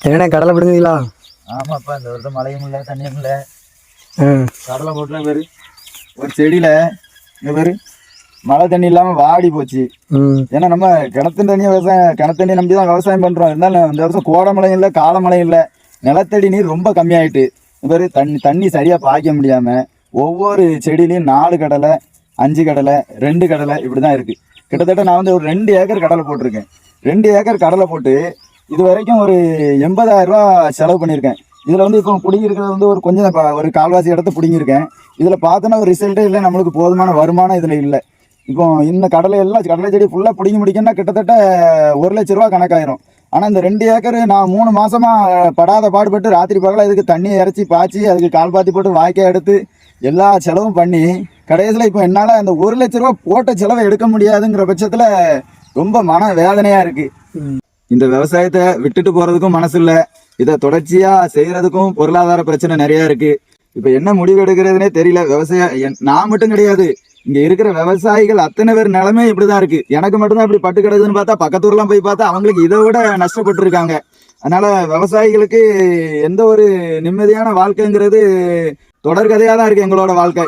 என்ன கடலை பிடுங்குறீங்களா? ஆமாப்பா, இந்த வருஷம் மழையும் இல்லை தண்ணியும் இல்லை. கடலை போட்டுலாம் பேரு ஒரு செடியில இந்த பேரு மழை தண்ணி இல்லாம வாடி போச்சு. ஏன்னா நம்ம கிணத்து தண்ணியை கிணத்து தண்ணி நம்பி தான் விவசாயம் பண்றோம். இருந்தாலும் இந்த வருஷம் கோடை மழையும் இல்லை கால மழையும் இல்லை, நிலத்தடி நீர் ரொம்ப கம்மியாயிட்டு இந்த பேரு தண்ணி சரியா பாய்க்க முடியாம ஒவ்வொரு செடியிலையும் 4 கடலை 5 கடலை 2 கடலை இப்படிதான் இருக்கு. கிட்டத்தட்ட நான் வந்து ஒரு 2 ஏக்கர் கடலை போட்டிருக்கேன். 2 ஏக்கர் கடலை போட்டு இது வரைக்கும் ஒரு 80,000 ரூபா செலவு பண்ணியிருக்கேன். இதுல வந்து இப்போ பிடிங்கிருக்கிறது வந்து ஒரு கொஞ்சம் ஒரு கால்வாசி இடத்த பிடிங்கிருக்கேன். இதுல பார்த்தோன்னா ஒரு ரிசல்ட்டே இல்லை, நம்மளுக்கு போதுமான வருமானம் இதுல இல்லை. இப்போ இந்த கடலை செடி ஃபுல்லா பிடிங்கி முடிக்கணும்னா கிட்டத்தட்ட 1 லட்ச ரூபா கணக்காயிரும். ஆனா இந்த 2 ஏக்கர் நான் 3 மாசமா படாத பாடுபட்டு ராத்திரி பகல இதுக்கு தண்ணி இறைச்சி பாய்ச்சி அதுக்கு கால் பாத்தி போட்டு வாய்க்கால் எடுத்து எல்லா செலவும் பண்ணி கடைசியில் இப்போ என்னால் அந்த 1 லட்ச ரூபா போட்ட செலவை எடுக்க முடியாதுங்கிற பட்சத்தில் ரொம்ப மன வேதனையாக இருக்கு. இந்த விவசாயத்தை விட்டுட்டு போறதுக்கும் மனசு இல்லை, இதை தொடர்ச்சியா செய்யறதுக்கும் பொருளாதார பிரச்சனை நிறைய இருக்கு. இப்போ என்ன முடிவு எடுக்கிறதுனே தெரியல. நான் மட்டும் கிடையாது, இங்க இருக்கிற விவசாயிகள் அத்தனை பேர் நிலைமை இப்படிதான் இருக்கு. எனக்கு மட்டும்தான் இப்படி பட்டு கிடக்குதுன்னு பார்த்தா பக்கத்தூர்லாம் போய் பார்த்தா அவங்களுக்கு இதை விட நஷ்டப்பட்டு இருக்காங்க. அதனால விவசாயிகளுக்கு எந்த ஒரு நிம்மதியான வாழ்க்கைங்கிறது தொடர்கதையா தான் இருக்கு எங்களோட வாழ்க்கை.